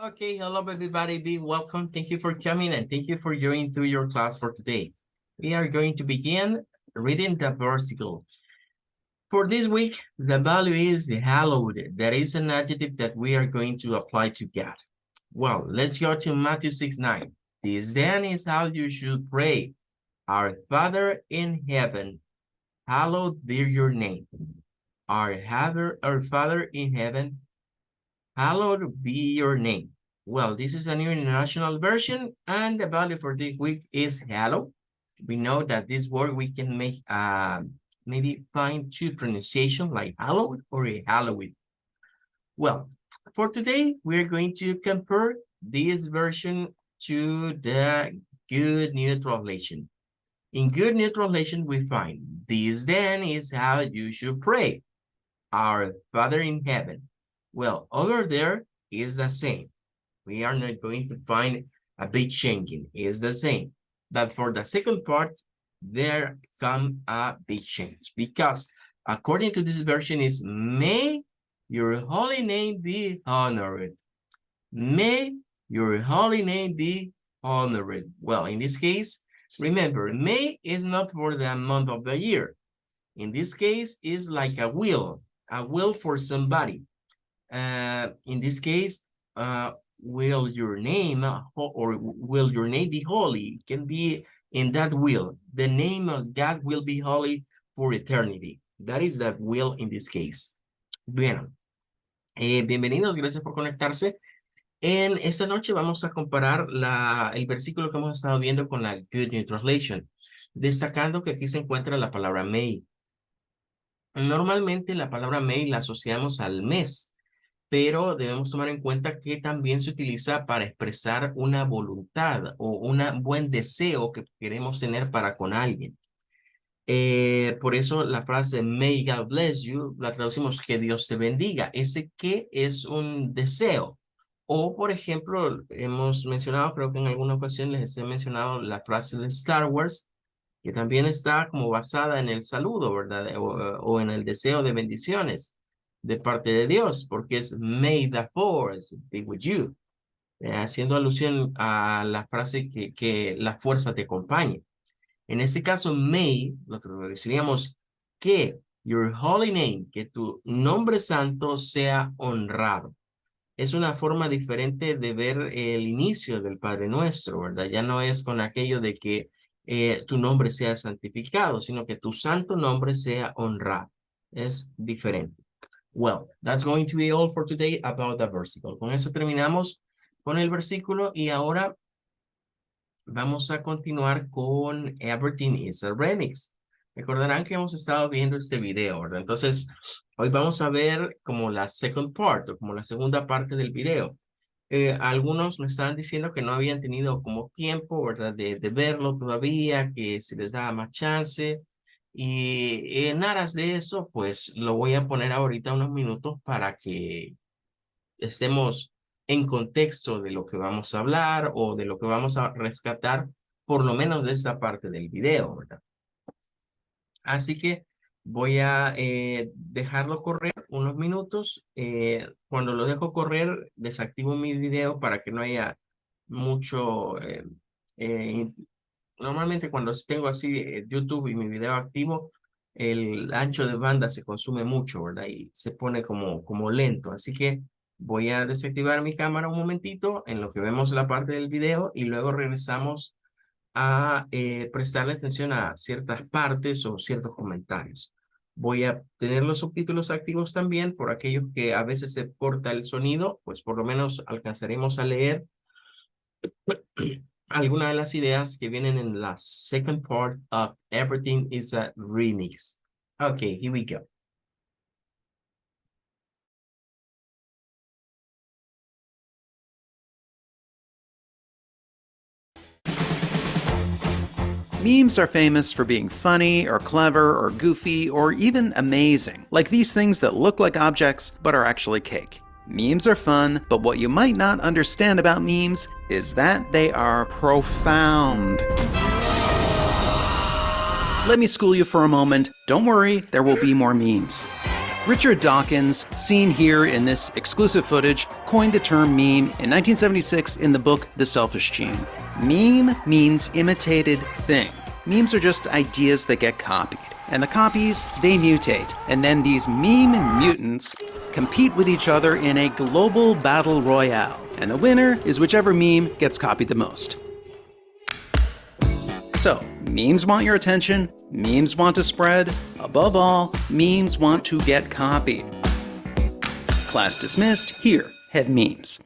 Okay, hello everybody, be welcome. Thank you for coming and thank you for joining to your class for today. We are going to begin reading the versicle. For this week, the value is hallowed. That is an adjective that we are going to apply to God. Well, let's go to Matthew 6:9. This then is how you should pray. Our Father in heaven, hallowed be your name. Our Father in heaven, hallowed be your name. Well, this is a new international version, and the value for this week is hallowed. We know that this word we can make maybe find two pronunciation like hallowed or a hallowed. Well, for today, we're going to compare this version to the Good New Translation. In Good New Translation, we find this then is how you should pray. Our Father in heaven. Well, over there is the same. We are not going to find a big changing. It's the same. But for the second part, there come a big change. Because according to this version is, may your holy name be honored. May your holy name be honored. Well, in this case, remember, May is not for the month of the year. In this case, is like a will for somebody. In this case, will your name or will your name be holy? It can be in that will. The name of God will be holy for eternity. That is that will in this case. Bien, bienvenidos, gracias por conectarse. En esta noche vamos a comparar el versículo que hemos estado viendo con la Good New Translation, destacando que aquí se encuentra la palabra may. Normalmente la palabra may la asociamos al mes, pero debemos tomar en cuenta que también se utiliza para expresar una voluntad o un buen deseo que queremos tener para con alguien. Por eso la frase may God bless you la traducimos que Dios te bendiga. Ese que es un deseo. O, por ejemplo, hemos mencionado, creo que en alguna ocasión les he mencionado la frase de Star Wars, que también está como basada en el saludo, ¿verdad? O en el deseo de bendiciones de parte de Dios, porque es may the force be with you, haciendo alusión a la frase que la fuerza te acompañe. En este caso, may, lo traduciríamos que your holy name, que tu nombre santo sea honrado. Es una forma diferente de ver el inicio del Padre Nuestro, ¿verdad? Ya no es con aquello de que tu nombre sea santificado, sino que tu santo nombre sea honrado. Es diferente. Well, that's going to be all for today about the versicle. Con eso terminamos con el versículo y ahora vamos a continuar con Everything is a Remix. Recordarán que hemos estado viendo este video, ¿verdad? Entonces, hoy vamos a ver como la second part o como la segunda parte del video. Algunos me estaban diciendo que no habían tenido como tiempo, ¿verdad? De verlo todavía, que si les daba más chance. Y en aras de eso, pues lo voy a poner ahorita unos minutos para que estemos en contexto de lo que vamos a hablar o de lo que vamos a rescatar, por lo menos de esta parte del video, ¿verdad? Así que voy a dejarlo correr unos minutos. Cuando lo dejo correr, desactivo mi video para que no haya mucho... normalmente cuando tengo así YouTube y mi video activo, el ancho de banda se consume mucho, ¿verdad? Y se pone como lento. Así que voy a desactivar mi cámara un momentito en lo que vemos la parte del video y luego regresamos a prestarle atención a ciertas partes o ciertos comentarios. Voy a tener los subtítulos activos también por aquellos que a veces se corta el sonido, pues por lo menos alcanzaremos a leer algunas de las ideas que vienen en la second part of Everything is a Remix. Okay, here we go. Memes are famous for being funny, or clever, or goofy, or even amazing. Like these things that look like objects, but are actually cake. Memes are fun, but what you might not understand about memes is that they are profound. Let me school you for a moment. Don't worry, there will be more memes. Richard Dawkins, seen here in this exclusive footage, coined the term meme in 1976 in the book The Selfish Gene. Meme means imitated thing. Memes are just ideas that get copied. And the copies, they mutate. And then these meme mutants compete with each other in a global battle royale. And the winner is whichever meme gets copied the most. So, memes want your attention, memes want to spread, above all, memes want to get copied. Class dismissed, here, head memes.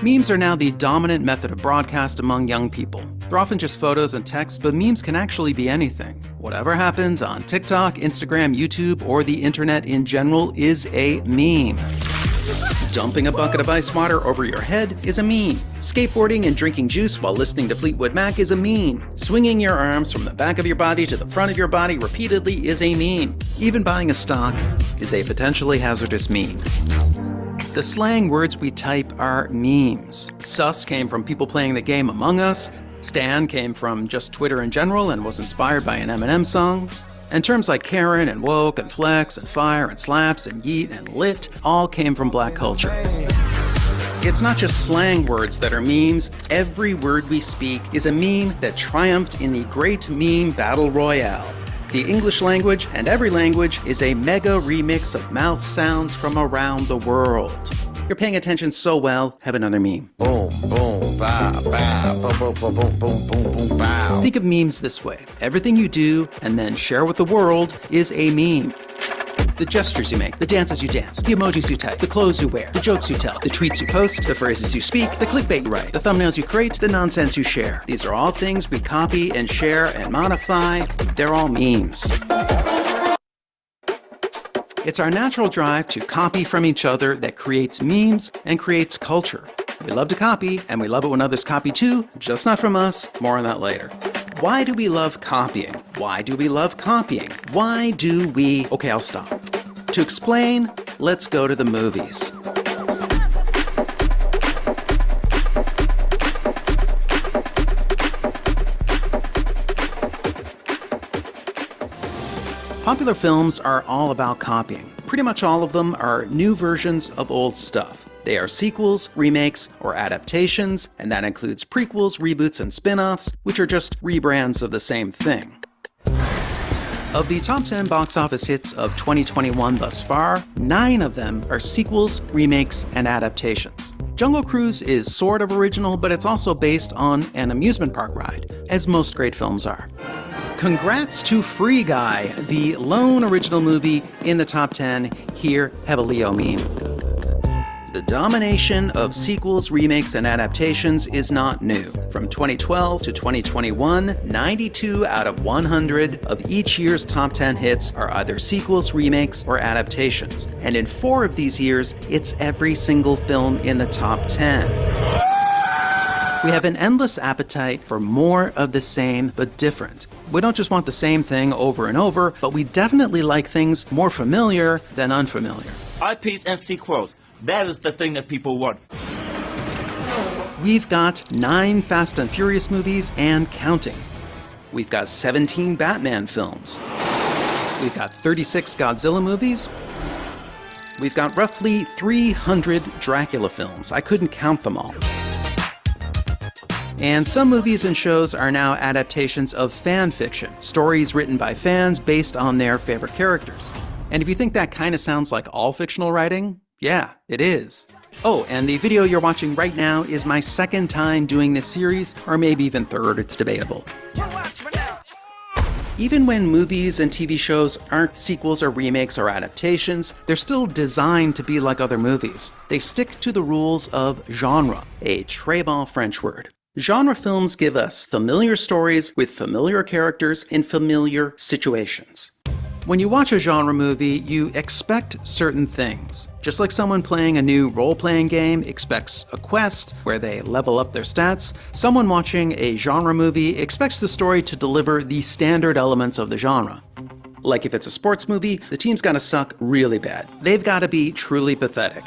Memes are now the dominant method of broadcast among young people. They're often just photos and text, but memes can actually be anything. Whatever happens on TikTok, Instagram, YouTube, or the internet in general is a meme. Dumping a bucket of ice water over your head is a meme. Skateboarding and drinking juice while listening to Fleetwood Mac is a meme. Swinging your arms from the back of your body to the front of your body repeatedly is a meme. Even buying a stock is a potentially hazardous meme. The slang words we type are memes. Sus came from people playing the game Among Us. Stan came from just Twitter in general and was inspired by an Eminem song. And terms like Karen and woke and flex and fire and slaps and yeet and lit all came from black culture. It's not just slang words that are memes. Every word we speak is a meme that triumphed in the great meme battle royale. The English language and every language is a mega remix of mouth sounds from around the world. You're paying attention so well, have another meme. Boom, boom, bow, bow, boom, boom, boom, boom, boom, boom, bow. Think of memes this way. Everything you do and then share with the world is a meme. The gestures you make, the dances you dance, the emojis you type, the clothes you wear, the jokes you tell, the tweets you post, the phrases you speak, the clickbait you write, the thumbnails you create, the nonsense you share. These are all things we copy and share and modify. They're all memes. It's our natural drive to copy from each other that creates memes and creates culture. We love to copy, and we love it when others copy too, just not from us. More on that later. Why do we love copying? Why do we love copying? Why do we... Okay, I'll stop. To explain, let's go to the movies. Popular films are all about copying. Pretty much all of them are new versions of old stuff. They are sequels, remakes, or adaptations, and that includes prequels, reboots, and spin-offs, which are just rebrands of the same thing. Of the top 10 box office hits of 2021 thus far, 9 of them are sequels, remakes, and adaptations. Jungle Cruise is sort of original, but it's also based on an amusement park ride, as most great films are. Congrats to Free Guy, the lone original movie in the top 10. Here, have a Leo meme. The domination of sequels, remakes, and adaptations is not new. From 2012 to 2021, 92 out of 100 of each year's top 10 hits are either sequels, remakes, or adaptations. And in 4 of these years, it's every single film in the top 10. We have an endless appetite for more of the same, but different. We don't just want the same thing over and over, but we definitely like things more familiar than unfamiliar. IPs and sequels. That is the thing that people want. We've got 9 Fast and Furious movies and counting. We've got 17 Batman films. We've got 36 Godzilla movies. We've got roughly 300 Dracula films. I couldn't count them all. And some movies and shows are now adaptations of fan fiction, stories written by fans based on their favorite characters. And if you think that kind of sounds like all fictional writing, yeah, it is. Oh, and the video you're watching right now is my second time doing this series, or maybe even third, it's debatable. Even when movies and TV shows aren't sequels or remakes or adaptations, they're still designed to be like other movies. They stick to the rules of genre, a très bon French word. Genre films give us familiar stories with familiar characters in familiar situations. When you watch a genre movie, you expect certain things. Just like someone playing a new role-playing game expects a quest where they level up their stats, someone watching a genre movie expects the story to deliver the standard elements of the genre. Like if it's a sports movie, the team's gotta suck really bad. They've gotta be truly pathetic.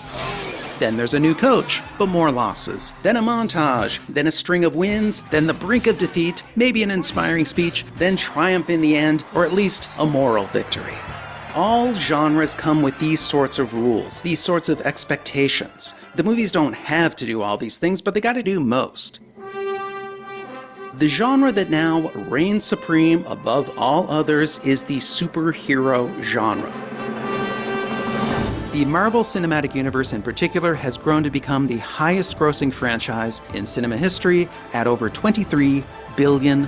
Then there's a new coach, but more losses. Then a montage, then a string of wins, then the brink of defeat, maybe an inspiring speech, then triumph in the end, or at least a moral victory. All genres come with these sorts of rules, these sorts of expectations. The movies don't have to do all these things, but they gotta do most. The genre that now reigns supreme above all others is the superhero genre. The Marvel Cinematic Universe in particular has grown to become the highest grossing franchise in cinema history at over $23 billion.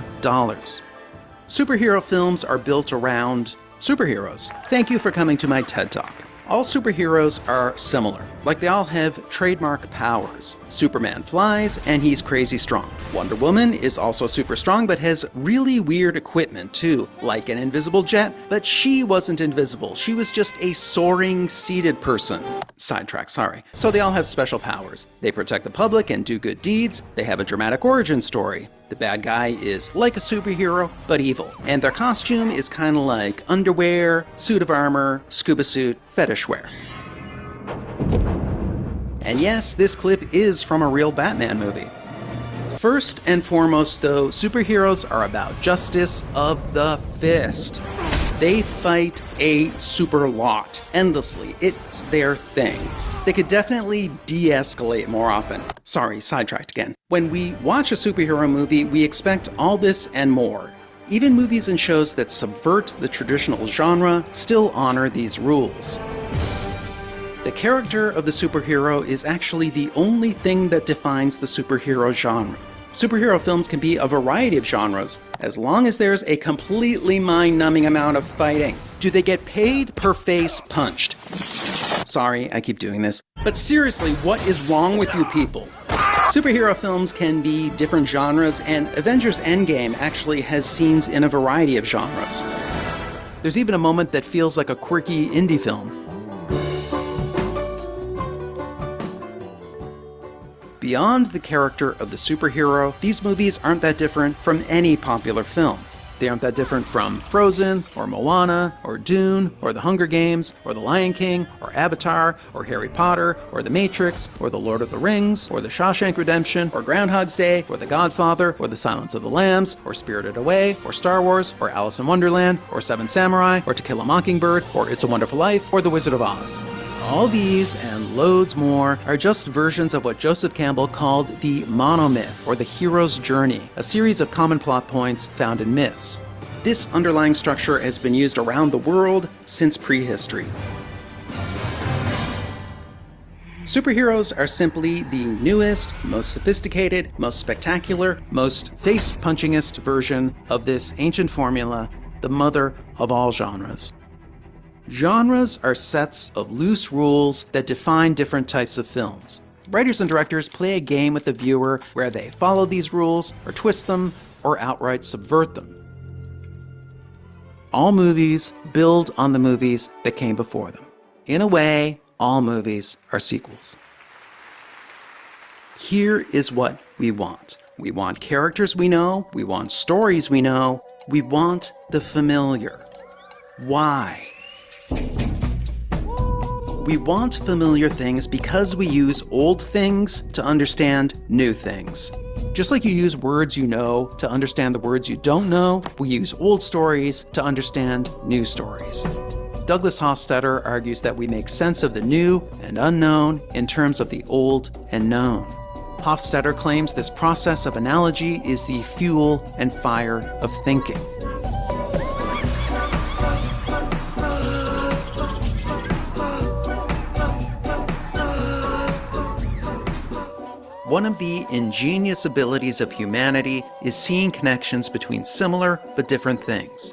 Superhero films are built around superheroes. Thank you for coming to my TED Talk. All superheroes are similar, like they all have trademark powers. Superman flies, and he's crazy strong. Wonder Woman is also super strong, but has really weird equipment too, like an invisible jet, but she wasn't invisible. She was just a soaring, seated person. Sidetrack, sorry. So they all have special powers. They protect the public and do good deeds. They have a dramatic origin story. The bad guy is like a superhero, but evil. And their costume is kind of like underwear, suit of armor, scuba suit, fetish wear. And yes, this clip is from a real Batman movie. First and foremost, though, superheroes are about justice of the fist. They fight a super lot, endlessly. It's their thing. They could definitely de-escalate more often. Sorry, sidetracked again. When we watch a superhero movie, we expect all this and more. Even movies and shows that subvert the traditional genre still honor these rules. The character of the superhero is actually the only thing that defines the superhero genre. Superhero films can be a variety of genres, as long as there's a completely mind-numbing amount of fighting. Do they get paid per face punched? Sorry, I keep doing this. But seriously, what is wrong with you people? Superhero films can be different genres, and Avengers Endgame actually has scenes in a variety of genres. There's even a moment that feels like a quirky indie film. Beyond the character of the superhero, these movies aren't that different from any popular film. They aren't that different from Frozen, or Moana, or Dune, or The Hunger Games, or The Lion King, or Avatar, or Harry Potter, or The Matrix, or The Lord of the Rings, or The Shawshank Redemption, or Groundhog's Day, or The Godfather, or The Silence of the Lambs, or Spirited Away, or Star Wars, or Alice in Wonderland, or Seven Samurai, or To Kill a Mockingbird, or It's a Wonderful Life, or The Wizard of Oz. All these, and loads more, are just versions of what Joseph Campbell called the monomyth, or the hero's journey, a series of common plot points found in myths. This underlying structure has been used around the world since prehistory. Superheroes are simply the newest, most sophisticated, most spectacular, most face-punchingest version of this ancient formula, the mother of all genres. Genres are sets of loose rules that define different types of films. Writers and directors play a game with the viewer where they follow these rules, or twist them, or outright subvert them. All movies build on the movies that came before them. In a way, all movies are sequels. Here is what we want. We want characters we know, we want stories we know, we want the familiar. Why? We want familiar things because we use old things to understand new things. Just like you use words you know to understand the words you don't know, we use old stories to understand new stories. Douglas Hofstadter argues that we make sense of the new and unknown in terms of the old and known. Hofstadter claims this process of analogy is the fuel and fire of thinking. One of the ingenious abilities of humanity is seeing connections between similar but different things.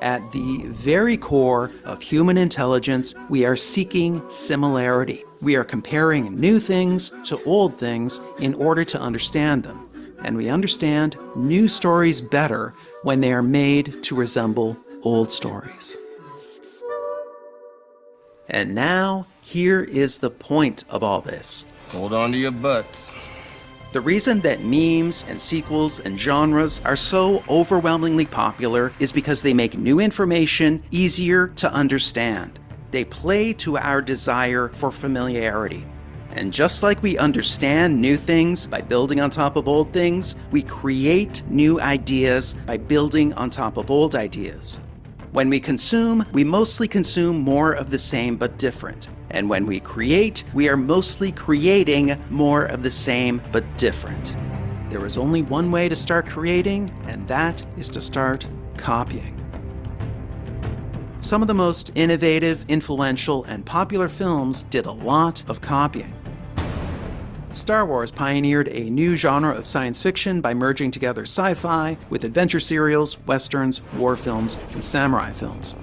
At the very core of human intelligence, we are seeking similarity. We are comparing new things to old things in order to understand them. And we understand new stories better when they are made to resemble old stories. And now, here is the point of all this. Hold on to your butts. The reason that memes and sequels and genres are so overwhelmingly popular is because they make new information easier to understand. They play to our desire for familiarity. And just like we understand new things by building on top of old things, we create new ideas by building on top of old ideas. When we consume, we mostly consume more of the same but different. And when we create, we are mostly creating more of the same but different. There is only one way to start creating, and that is to start copying. Some of the most innovative, influential, and popular films did a lot of copying. Star Wars pioneered a new genre of science fiction by merging together sci-fi with adventure serials, westerns, war films, and samurai films.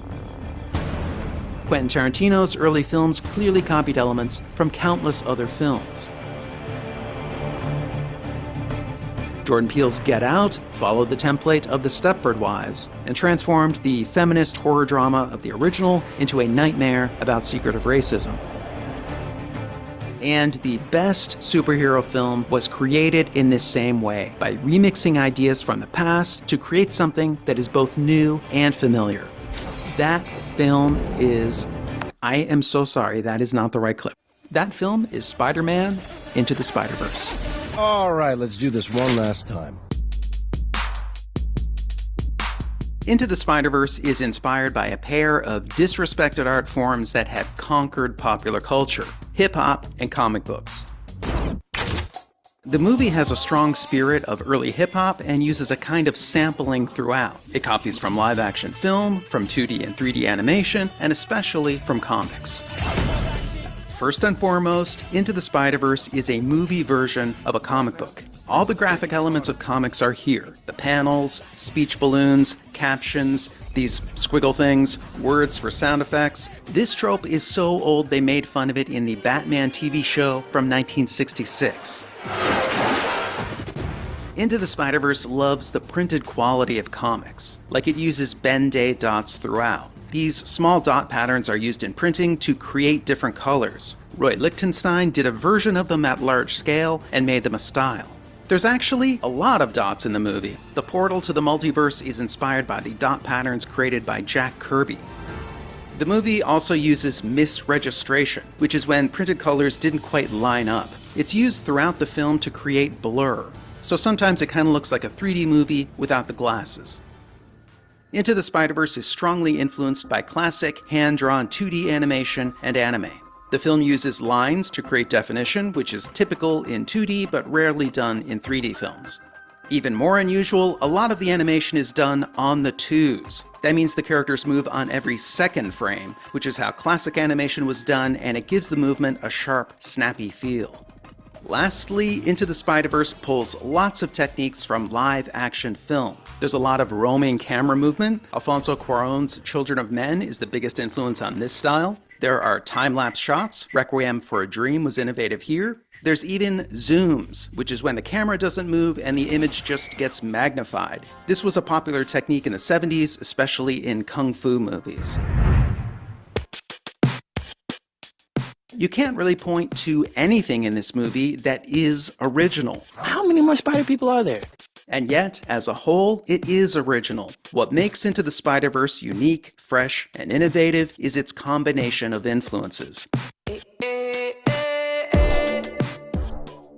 Quentin Tarantino's early films clearly copied elements from countless other films. Jordan Peele's Get Out followed the template of The Stepford Wives and transformed the feminist horror drama of the original into a nightmare about secretive racism. And the best superhero film was created in this same way, by remixing ideas from the past to create something that is both new and familiar. That film is... I am so sorry, that is not the right clip. That film is Spider-Man Into the Spider-Verse. All right, let's do this one last time. Into the Spider-Verse is inspired by a pair of disrespected art forms that have conquered popular culture: hip-hop and comic books. The movie has a strong spirit of early hip-hop and uses a kind of sampling throughout. It copies from live-action film, from 2D and 3D animation, and especially from comics. First and foremost, Into the Spider-Verse is a movie version of a comic book. All the graphic elements of comics are here. The panels, speech balloons, captions, these squiggle things, words for sound effects. This trope is so old they made fun of it in the Batman TV show from 1966. Into the Spider-Verse loves the printed quality of comics, like it uses Ben-Day dots throughout. These small dot patterns are used in printing to create different colors. Roy Lichtenstein did a version of them at large scale and made them a style. There's actually a lot of dots in the movie. The portal to the multiverse is inspired by the dot patterns created by Jack Kirby. The movie also uses misregistration, which is when printed colors didn't quite line up. It's used throughout the film to create blur, so sometimes it kind of looks like a 3D movie without the glasses. Into the Spider-Verse is strongly influenced by classic, hand-drawn 2D animation and anime. The film uses lines to create definition, which is typical in 2D but rarely done in 3D films. Even more unusual, a lot of the animation is done on the twos. That means the characters move on every second frame, which is how classic animation was done, and it gives the movement a sharp, snappy feel. Lastly, Into the Spider-Verse pulls lots of techniques from live-action film. There's a lot of roaming camera movement. Alfonso Cuarón's Children of Men is the biggest influence on this style. There are time-lapse shots. Requiem for a Dream was innovative here. There's even zooms, which is when the camera doesn't move and the image just gets magnified. This was a popular technique in the 70s, especially in kung fu movies. You can't really point to anything in this movie that is original. How many more spider people are there? And yet, as a whole, it is original. What makes Into the Spider-Verse unique, fresh, and innovative is its combination of influences.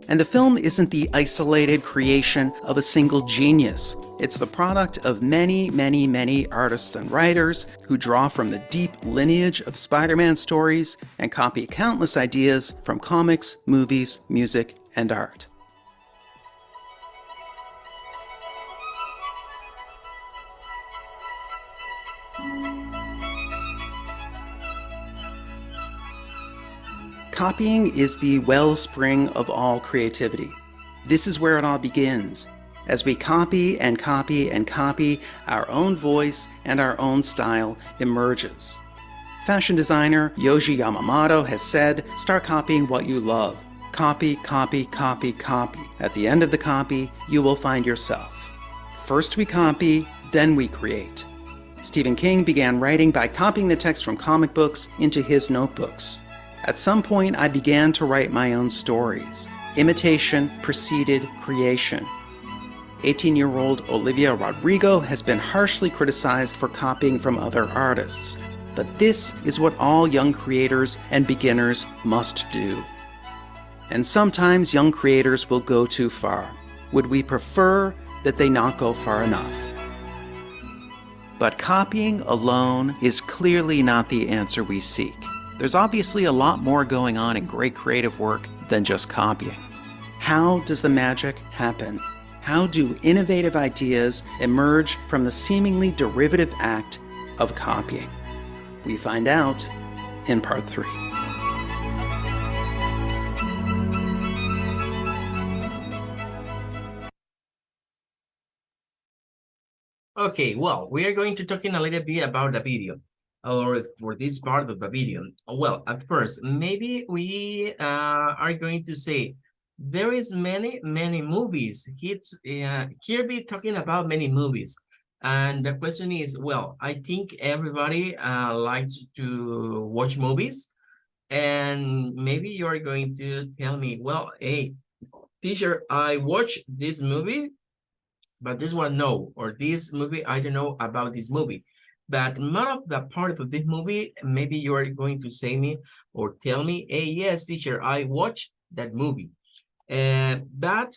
And the film isn't the isolated creation of a single genius. It's the product of many, many, many artists and writers who draw from the deep lineage of Spider-Man stories and copy countless ideas from comics, movies, music, and art. Copying is the wellspring of all creativity. This is where it all begins. As we copy and copy and copy, our own voice and our own style emerges. Fashion designer Yohji Yamamoto has said, "Start copying what you love. Copy, copy, copy, copy. At the end of the copy, you will find yourself." First we copy, then we create. Stephen King began writing by copying the text from comic books into his notebooks. At some point, I began to write my own stories. Imitation preceded creation. 18-year-old Olivia Rodrigo has been harshly criticized for copying from other artists. But this is what all young creators and beginners must do. And sometimes young creators will go too far. Would we prefer that they not go far enough? But copying alone is clearly not the answer we seek. There's obviously a lot more going on in great creative work than just copying. How does the magic happen? How do innovative ideas emerge from the seemingly derivative act of copying? We find out in part 3. Okay, well, we are going to talking a little bit about the video, or for this part of the video. Well, at first, maybe we are going to say there is many movies. Kirby talking about many movies, and the question is, well, I think everybody likes to watch movies, and maybe you are going to tell me, well, hey, teacher, I watched this movie, but this one no, or this movie I don't know about this movie. But none of the part of this movie, maybe you are going to say me or tell me, hey, yes, teacher, I watched that movie. But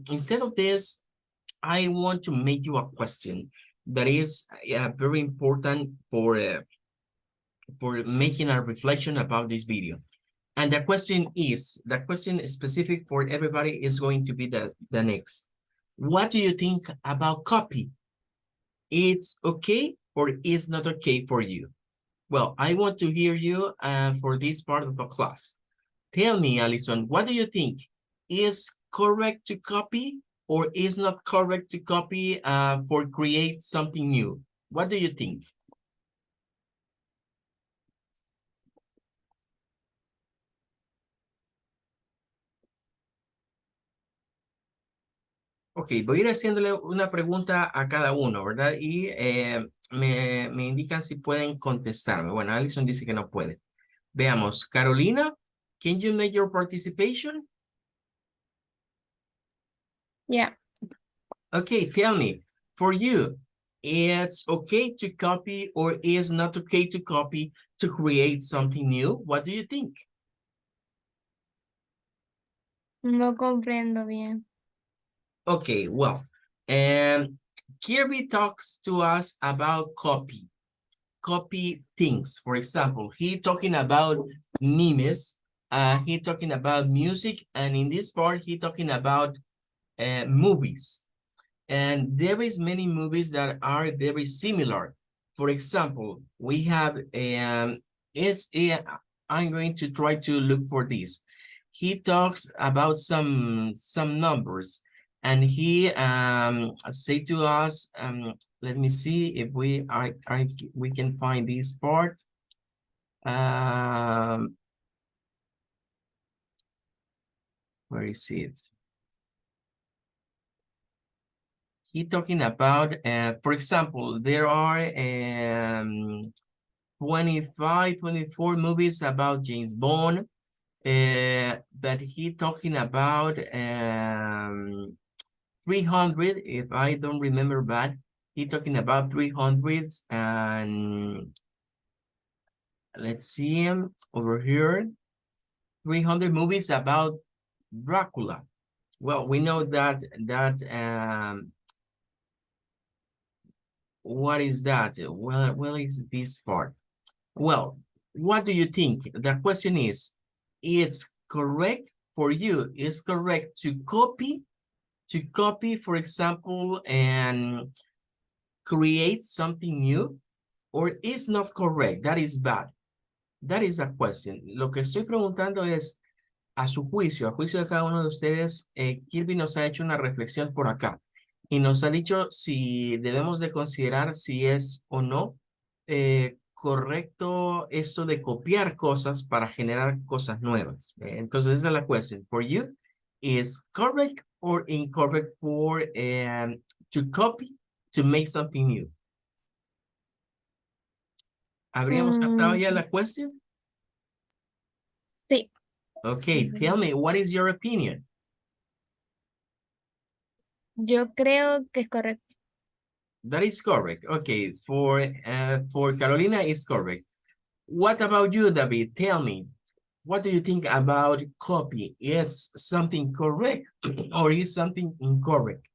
instead of this, I want to make you a question that is very important for making a reflection about this video. And the question specific for everybody is going to be the next. What do you think about copy? It's okay or it's not okay for you? Well, I want to hear you for this part of the class. Tell me, Alison, what do you think? Is correct to copy or is not correct to copy for create something new? What do you think? Ok, voy a ir haciéndole una pregunta a cada uno, ¿verdad? Y me indican si pueden contestarme. Bueno, Alison dice que no puede. Veamos, Carolina, can you make your participation? Yeah. Okay, tell me, for you, it's okay to copy or is not okay to copy to create something new? What do you think? No comprendo bien. Okay, well, Kirby talks to us about copy things. For example, he talking about memes, he talking about music, and in this part, he talking about movies. And there is many movies that are very similar. For example, we have, I'm going to try to look for this. He talks about some numbers, and he say to us, let me see if we can find this part. Where is it? He talking about, for example, there are 25, 24 movies about James Bond, but he talking about 300, if I don't remember bad, he talking about 300, and let's see him over here, 300 movies about Dracula. Well, we know that what is that? Well, is this part? Well, what do you think? The question is, it's correct for you, it's correct to copy, for example, and create something new, or is not correct? That is bad. That is a question. Lo que estoy preguntando es, a su juicio, a juicio de cada uno de ustedes, Kirby nos ha hecho una reflexión por acá y nos ha dicho si debemos de considerar si es o no correcto esto de copiar cosas para generar cosas nuevas. Entonces, esa es la cuestión. For you, is correct or incorrect for to copy to make something new? ¿Habríamos captado ya la cuestión? Sí. Okay, tell me, what is your opinion? Yo creo que es correcto. That is correct. Okay, for Carolina, it's correct. What about you, David? Tell me, what do you think about copy? Is something correct or is something incorrect?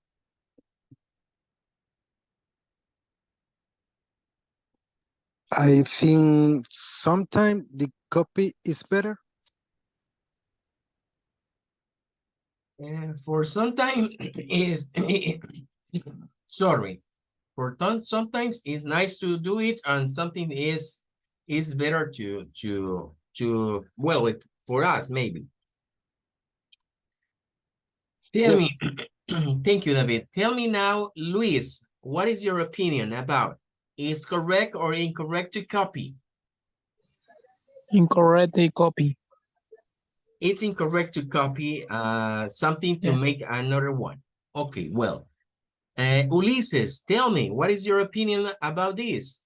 I think sometimes the copy is better. For some time is sorry. Sometimes it's nice to do it, and something is better to well, for us maybe. Tell Yes. me, thank you, David. Tell me now, Luis, what is your opinion about is correct or incorrect to copy? Incorrect copy. It's incorrect to copy something to Yeah. make another one. Okay, well, Ulises, tell me, what is your opinion about this?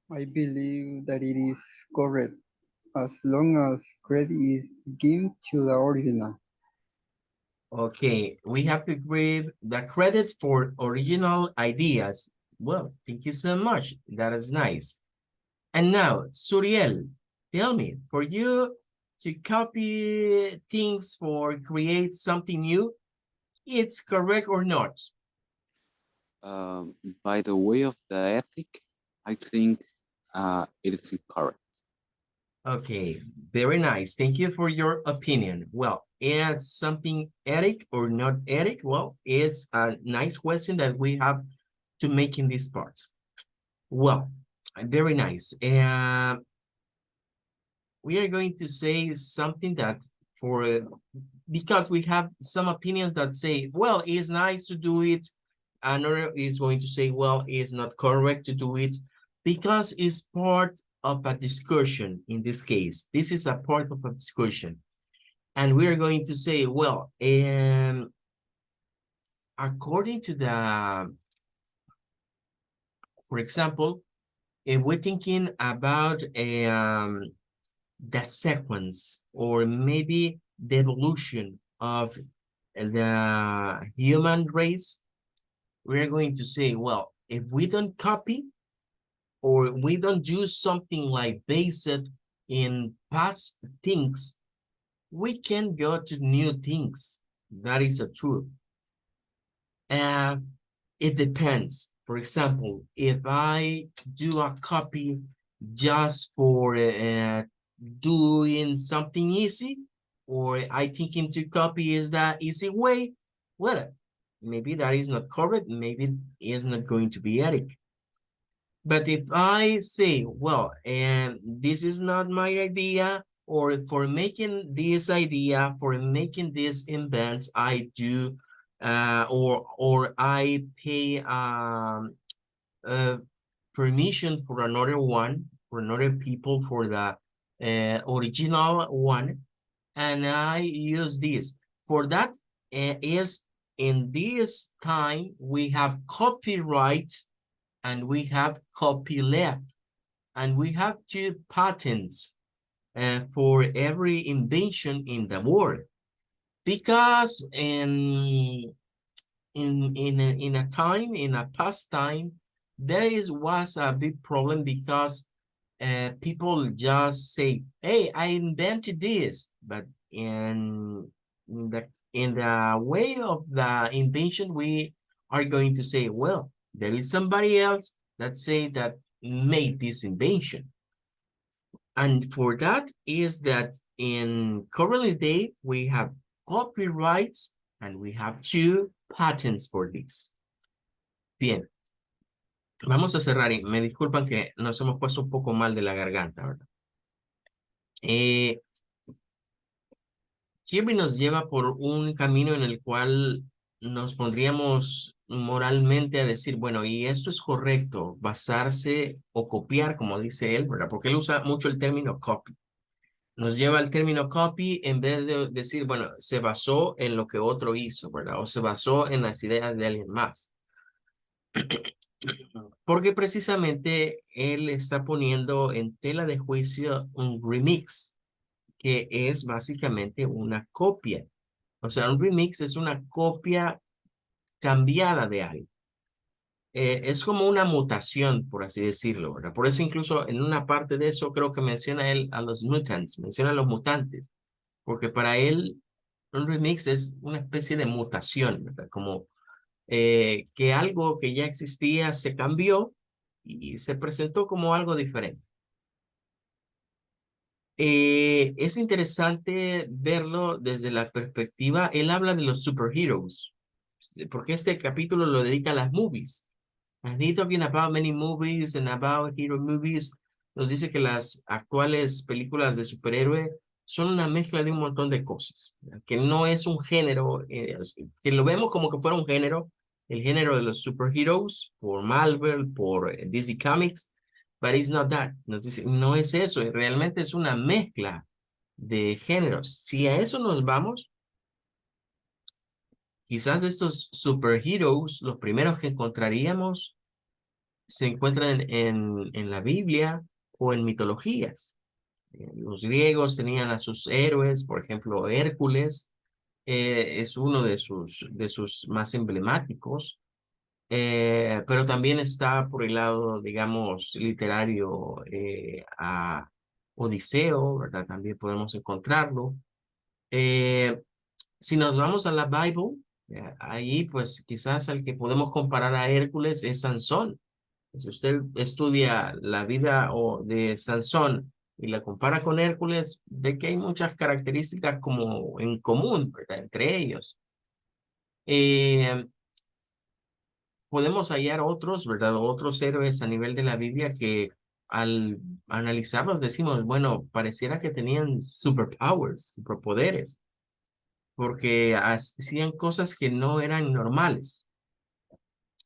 I believe that it is correct as long as credit is given to the original. Okay, we have to give the credit for original ideas. Well, thank you so much. That is nice. And now, Suriel, tell me, for you to copy things for create something new, it's correct or not? By the way of the ethic, I think it is incorrect. Okay, very nice. Thank you for your opinion. Well, it's something ethic or not ethic? Well, it's a nice question that we have to make in this part. Well, very nice. We are going to say something that because we have some opinions that say, well, it's nice to do it. Another is going to say, well, it's not correct to do it because it's part of a discussion in this case. This is a part of a discussion. And we are going to say, well, according to for example, if we're thinking about the sequence or maybe the evolution of the human race, we're going to say, well, if we don't copy or we don't do something like based in past things, we can go to new things. That is a truth. It depends. For example, if I do a copy just for doing something easy, or I thinking to copy is the easy way, well, maybe that is not correct. Maybe it's not going to be ethic. But if I say, well, and this is not my idea, or for making this idea, for making this invent, I do, or I pay permission for another one, for another people for the original one, and I use this. For that is in this time we have copyright and we have copyleft and we have 2 patents for every invention in the world, because in a past time there was a big problem because people just say, hey, I invented this, but in the way of the invention we are going to say, well, there is somebody else that say that made this invention. And for that is that in currently day, we have copyrights and we have 2 patents for this. Bien. Vamos a cerrar y me disculpan que nos hemos puesto un poco mal de la garganta, ¿verdad? Kirby nos lleva por un camino en el cual nos pondríamos moralmente a decir, bueno, y esto es correcto, basarse o copiar, como dice él, ¿verdad? Porque él usa mucho el término copy. Nos lleva al término copy en vez de decir, bueno, se basó en lo que otro hizo, ¿verdad? O se basó en las ideas de alguien más. Porque precisamente él está poniendo en tela de juicio un remix, que es básicamente una copia. O sea, un remix es una copia cambiada de algo. Es como una mutación, por así decirlo, ¿verdad? Por eso incluso en una parte de eso creo que menciona él a los mutants, menciona a los mutantes, porque para él un remix es una especie de mutación, ¿verdad? Como que algo que ya existía se cambió y se presentó como algo diferente. Es interesante verlo desde la perspectiva, él habla de los superheroes, porque este capítulo lo dedica a las movies. And he's talking about many movies and about hero movies. Nos dice que las actuales películas de superhéroe son una mezcla de un montón de cosas, que no es un género, que lo vemos como que fuera un género, el género de los superheroes, por Marvel, por DC Comics, but it's not that. Nos dice, no es eso, realmente es una mezcla de géneros. Si a eso nos vamos, quizás estos superheroes, los primeros que encontraríamos, se encuentran en la Biblia o en mitologías. Los griegos tenían a sus héroes, por ejemplo, Hércules es uno de sus más emblemáticos, pero también está por el lado, digamos, literario a Odiseo, ¿verdad? También podemos encontrarlo. Si nos vamos a la Bible, ahí pues quizás el que podemos comparar a Hércules es Sansón. Si usted estudia la vida de Sansón y la compara con Hércules, ve que hay muchas características como en común, ¿verdad? Entre ellos. Podemos hallar otros, ¿verdad? Otros héroes a nivel de la Biblia que al analizarlos decimos, bueno, pareciera que tenían superpowers, superpoderes, porque hacían cosas que no eran normales.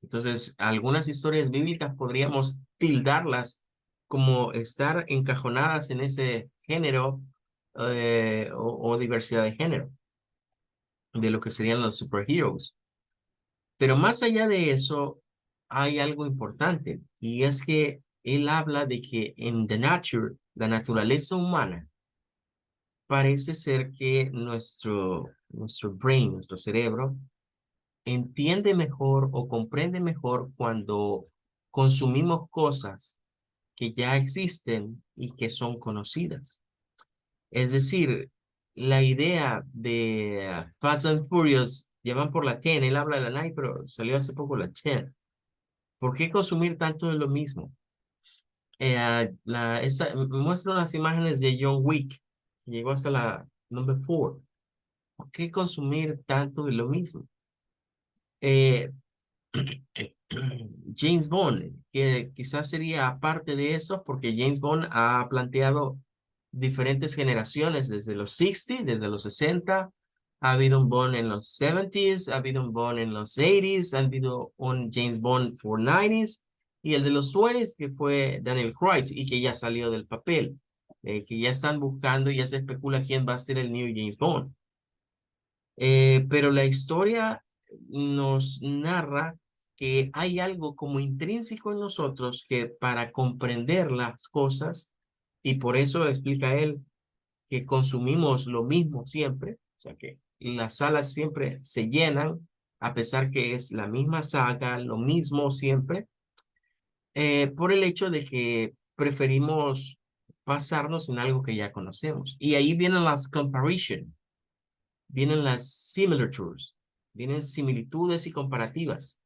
Entonces, algunas historias bíblicas podríamos tildarlas como estar encajonadas en ese género o diversidad de género, de lo que serían los superheroes. Pero más allá de eso, hay algo importante, y es que él habla de que en the nature, la naturaleza humana, parece ser que nuestro brain, nuestro cerebro, entiende mejor o comprende mejor cuando consumimos cosas que ya existen y que son conocidas. Es decir, la idea de Fast and Furious, llevan por la 10, él habla de la 9, pero salió hace poco la 10. ¿Por qué consumir tanto de lo mismo? Muestra unas imágenes de John Wick, que llegó hasta la number 4. ¿Por qué consumir tanto de lo mismo? Eh, James Bond, que quizás sería parte de eso, porque James Bond ha planteado diferentes generaciones, desde los 60, desde los 60, ha habido un Bond en los 70s, ha habido un Bond en los 80s, ha habido un James Bond for 90s, y el de los 20s, que fue Daniel Craig, y que ya salió del papel, que ya están buscando, y ya se especula quién va a ser el new James Bond. Pero la historia nos narra que hay algo como intrínseco en nosotros que para comprender las cosas, y por eso explica él que consumimos lo mismo siempre, o sea que las salas siempre se llenan, a pesar que es la misma saga, lo mismo siempre, por el hecho de que preferimos basarnos en algo que ya conocemos. Y ahí vienen las comparisons, vienen las similatures, vienen similitudes y comparativas.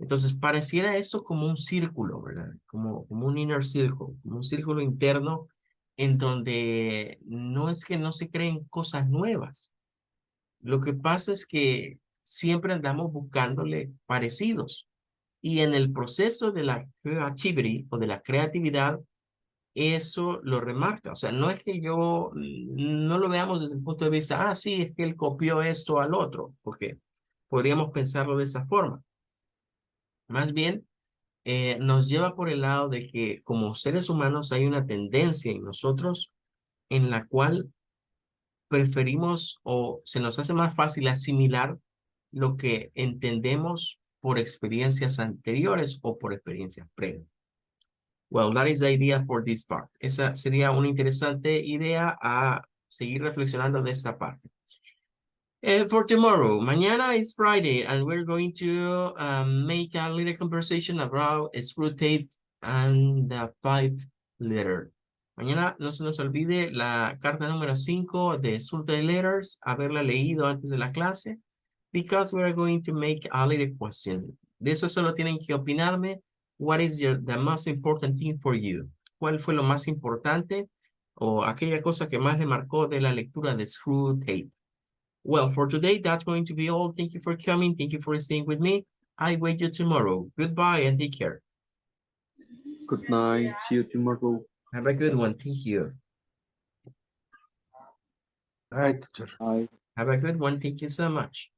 Entonces, pareciera esto como un círculo, ¿verdad? Como un inner circle, como un círculo interno en donde no es que no se creen cosas nuevas. Lo que pasa es que siempre andamos buscándole parecidos. Y en el proceso de la creativity o de la creatividad, eso lo remarca. O sea, no es que no lo veamos desde el punto de vista, sí, es que él copió esto al otro, porque podríamos pensarlo de esa forma. Más bien, nos lleva por el lado de que como seres humanos hay una tendencia en nosotros en la cual preferimos o se nos hace más fácil asimilar lo que entendemos por experiencias anteriores o por experiencias previas. Well, that is the idea for this part. Esa sería una interesante idea a seguir reflexionando de esta parte. For tomorrow, mañana is Friday, and we're going to make a little conversation about screw tape and the 5 letter. Mañana no se nos olvide la carta número 5 de Screw Tape Letters, haberla leído antes de la clase. because we are going to make a little question. De eso solo tienen que opinarme. What is the most important thing for you? ¿Cuál fue lo más importante o aquella cosa que más le marcó de la lectura de Screw Tape? Well, for today, that's going to be all. Thank you for coming. Thank you for staying with me. I wait you tomorrow. Goodbye and take care. Good night. See you tomorrow. Have a good one. Thank you. All right, teacher. I Have a good one. Thank you so much.